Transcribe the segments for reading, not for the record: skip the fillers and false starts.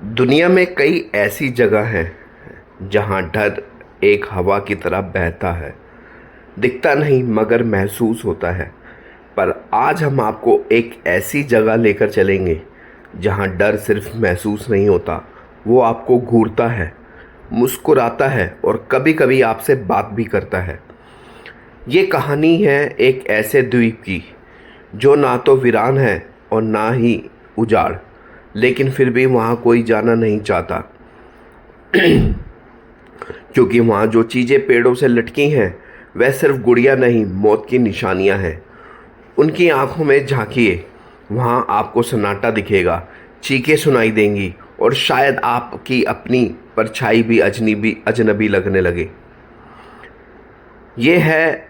दुनिया में कई ऐसी जगह हैं जहां डर एक हवा की तरह बहता है। दिखता नहीं मगर महसूस होता है। पर आज हम आपको एक ऐसी जगह लेकर चलेंगे जहां डर सिर्फ महसूस नहीं होता, वो आपको घूरता है, मुस्कुराता है और कभी-कभी आपसे बात भी करता है। ये कहानी है एक ऐसे द्वीप की जो ना तो वीरान है और ना ही उजाड़, लेकिन फिर भी वहाँ कोई जाना नहीं चाहता, क्योंकि वहाँ जो चीज़ें पेड़ों से लटकी हैं वह सिर्फ गुड़िया नहीं, मौत की निशानियाँ हैं। उनकी आंखों में झांकिए, वहाँ आपको सन्नाटा दिखेगा, चीखें सुनाई देंगी और शायद आपकी अपनी परछाई भी अजनबी अजनबी लगने लगे। ये है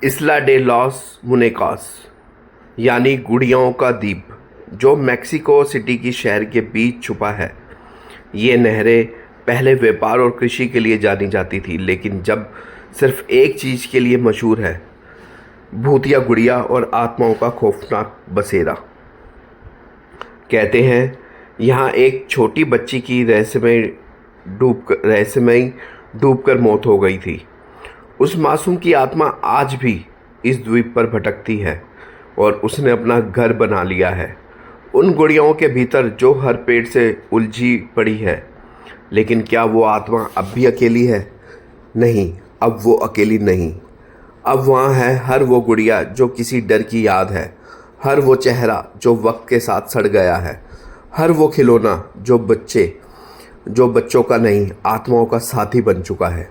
इस्ला डे लॉस मुनेकास, यानी गुड़ियाओं का द्वीप, जो मैक्सिको सिटी की शहर के बीच छुपा है। ये नहरें पहले व्यापार और कृषि के लिए जानी जाती थी, लेकिन जब सिर्फ एक चीज़ के लिए मशहूर है, भूतिया गुड़िया और आत्माओं का खौफनाक बसेरा। कहते हैं यहाँ एक छोटी बच्ची की रहस्यमय डूबकर मौत हो गई थी। उस मासूम की आत्मा आज भी इस द्वीप पर भटकती है और उसने अपना घर बना लिया है उन गुड़ियाओं के भीतर जो हर पेड़ से उलझी पड़ी है। लेकिन क्या वो आत्मा अब भी अकेली है? नहीं, अब वो अकेली नहीं। अब वहाँ है हर वो गुड़िया जो किसी डर की याद है, हर वो चेहरा जो वक्त के साथ सड़ गया है, हर वो खिलौना जो बच्चों का नहीं, आत्माओं का साथी बन चुका है।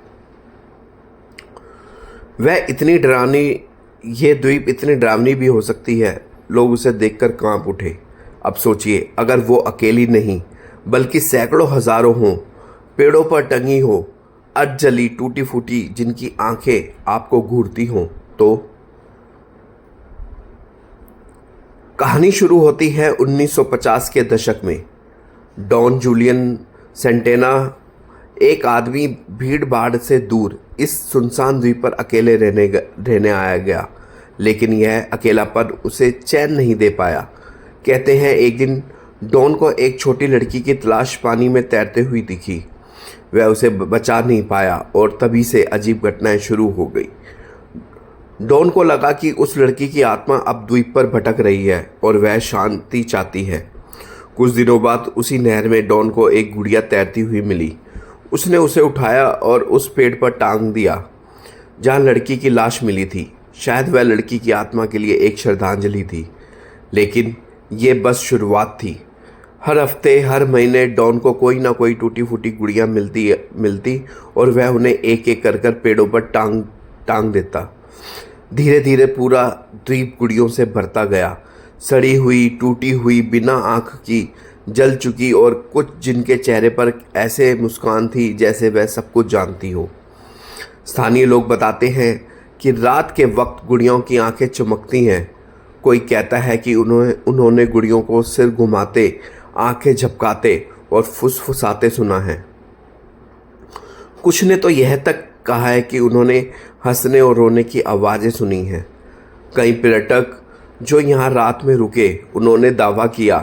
ये द्वीप इतनी डरावनी भी हो सकती है, लोग उसे देखकर कांप उठे। अब सोचिए, अगर वो अकेली नहीं बल्कि सैकड़ों हजारों हों, पेड़ों पर टंगी हो, अधजली टूटी फूटी, जिनकी आंखें आपको घूरती हों, तो कहानी शुरू होती है 1950 के दशक में। डॉन जूलियन सेंटेना, एक आदमी भीड़ भाड़ से दूर इस सुनसान द्वीप पर अकेले रहने आया गया, लेकिन यह अकेलापन उसे चैन नहीं दे पाया। कहते हैं एक दिन डॉन को एक छोटी लड़की की तलाश पानी में तैरते हुई दिखी। वह उसे बचा नहीं पाया और तभी से अजीब घटनाएं शुरू हो गई। डॉन को लगा कि उस लड़की की आत्मा अब द्वीप पर भटक रही है और वह शांति चाहती है। कुछ दिनों बाद उसी नहर में डॉन को एक गुड़िया तैरती हुई मिली। उसने उसे उठाया और उस पेड़ पर टांग दिया जहाँ लड़की की लाश मिली थी। शायद वह लड़की की आत्मा के लिए एक श्रद्धांजलि थी, लेकिन ये बस शुरुआत थी। हर हफ्ते, हर महीने डॉन को कोई ना कोई टूटी फूटी गुड़िया मिलती और वह उन्हें एक एक कर पेड़ों पर टांग देता। धीरे धीरे पूरा द्वीप गुड़ियों से भरता गया, सड़ी हुई, टूटी हुई, बिना आँख की, जल चुकी, और कुछ जिनके चेहरे पर ऐसे मुस्कान थी जैसे वह सब कुछ जानती हो। स्थानीय लोग बताते हैं कि रात के वक्त गुड़ियों की आंखें चमकती हैं। कोई कहता है कि उन्होंने गुड़ियों को सिर घुमाते, आंखें झपकाते और फुसफुसाते सुना है। कुछ ने तो यह तक कहा है कि उन्होंने हंसने और रोने की आवाज़ें सुनी हैं। कई पर्यटक जो यहाँ रात में रुके, उन्होंने दावा किया,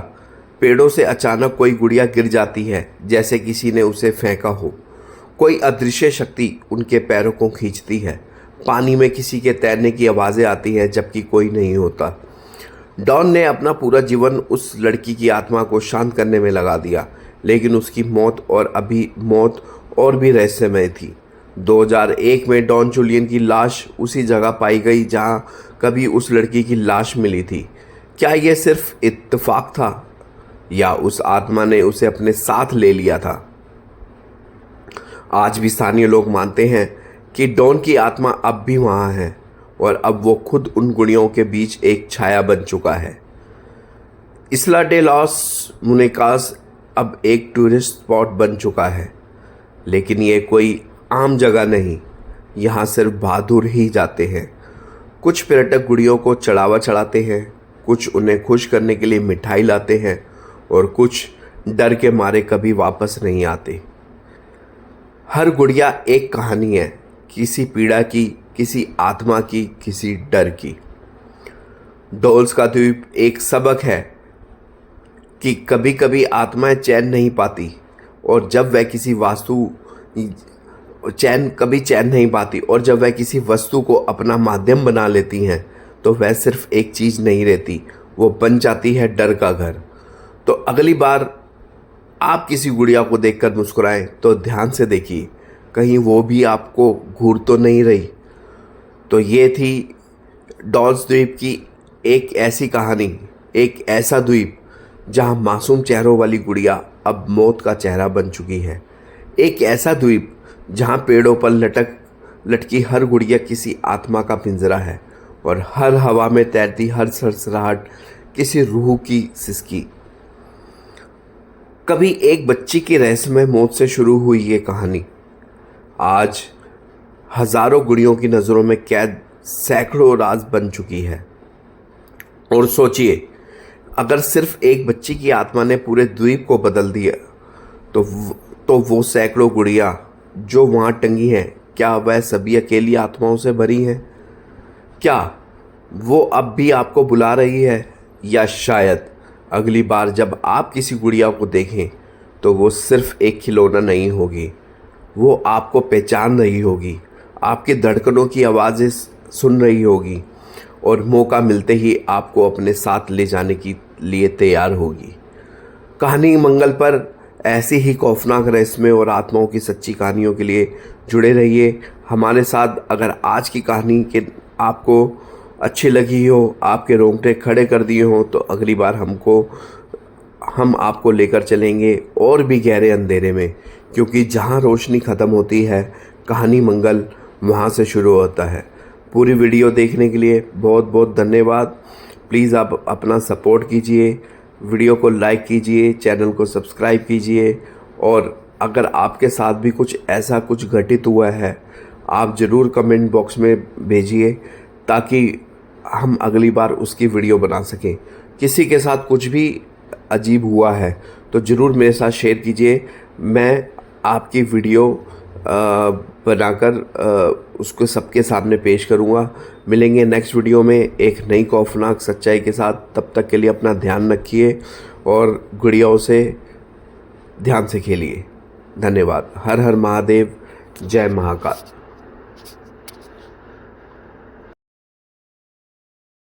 पेड़ों से अचानक कोई गुड़िया गिर जाती है जैसे किसी ने उसे फेंका हो। कोई अदृश्य शक्ति उनके पैरों को खींचती है। पानी में किसी के तैरने की आवाज़ें आती हैं जबकि कोई नहीं होता। डॉन ने अपना पूरा जीवन उस लड़की की आत्मा को शांत करने में लगा दिया, लेकिन उसकी मौत और भी रहस्यमय थी। 2001 में डॉन जूलियन की लाश उसी जगह पाई गई जहां कभी उस लड़की की लाश मिली थी। क्या यह सिर्फ इत्तेफाक था या उस आत्मा ने उसे अपने साथ ले लिया था? आज भी स्थानीय लोग मानते हैं कि डॉन की आत्मा अब भी वहाँ है और अब वो खुद उन गुड़ियों के बीच एक छाया बन चुका है। इस्ला डे लॉस मुनेकास अब एक टूरिस्ट स्पॉट बन चुका है, लेकिन ये कोई आम जगह नहीं। यहाँ सिर्फ बहादुर ही जाते हैं। कुछ पर्यटक गुड़ियों को चढ़ावा चढ़ाते हैं, कुछ उन्हें खुश करने के लिए मिठाई लाते हैं और कुछ डर के मारे कभी वापस नहीं आते। हर गुड़िया एक कहानी है, किसी पीड़ा की, किसी आत्मा की, किसी डर की। डॉल्स का द्वीप एक सबक है कि कभी कभी आत्माएं चैन नहीं पाती, और जब वह किसी चैन नहीं पाती, और जब वह किसी वस्तु को अपना माध्यम बना लेती हैं तो वह सिर्फ एक चीज़ नहीं रहती, वो बन जाती है डर का घर। तो अगली बार आप किसी गुड़िया को देखकर मुस्कुराएं तो ध्यान से देखिए, कहीं वो भी आपको घूर तो नहीं रही। तो ये थी डॉल्स द्वीप की एक ऐसी कहानी, एक ऐसा द्वीप जहां मासूम चेहरों वाली गुड़िया अब मौत का चेहरा बन चुकी है। एक ऐसा द्वीप जहां पेड़ों पर लटकी हर गुड़िया किसी आत्मा का पिंजरा है, और हर हवा में तैरती हर सरसराहट किसी रूह की सिसकी। कभी एक बच्ची की रहस्यमय मौत से शुरू हुई ये कहानी आज हजारों गुड़ियों की नज़रों में कैद सैकड़ों राज बन चुकी है। और सोचिए, अगर सिर्फ एक बच्ची की आत्मा ने पूरे द्वीप को बदल दिया तो वो सैकड़ों गुड़िया जो वहाँ टंगी हैं, क्या वह सभी अकेली आत्माओं से भरी हैं? क्या वो अब भी आपको बुला रही है? या शायद अगली बार जब आप किसी गुड़िया को देखें तो वो सिर्फ एक खिलौना नहीं होगी, वो आपको पहचान रही होगी, आपकी धड़कनों की आवाज़ें सुन रही होगी, और मौका मिलते ही आपको अपने साथ ले जाने के लिए तैयार होगी। कहानी मंगल पर ऐसी ही खौफनाक रहस्यमय और आत्माओं की सच्ची कहानियों के लिए जुड़े रहिए हमारे साथ। अगर आज की कहानी के आपको अच्छी लगी हो, आपके रोंगटे खड़े कर दिए हों, तो अगली बार हम आपको लेकर चलेंगे और भी गहरे अंधेरे में, क्योंकि जहां रोशनी ख़त्म होती है कहानी मंगल वहां से शुरू होता है। पूरी वीडियो देखने के लिए बहुत बहुत धन्यवाद। प्लीज़ आप अपना सपोर्ट कीजिए, वीडियो को लाइक कीजिए, चैनल को सब्सक्राइब कीजिए, और अगर आपके साथ भी कुछ घटित हुआ है आप ज़रूर कमेंट बॉक्स में भेजिए, ताकि हम अगली बार उसकी वीडियो बना सकें। किसी के साथ कुछ भी अजीब हुआ है तो ज़रूर मेरे साथ शेयर कीजिए, मैं आपकी वीडियो बनाकर उसको सबके सामने पेश करूँगा। मिलेंगे नेक्स्ट वीडियो में एक नई खौफनाक सच्चाई के साथ। तब तक के लिए अपना ध्यान रखिए और गुड़ियाओं से ध्यान से खेलिए। धन्यवाद। हर हर महादेव, जय महाकाल।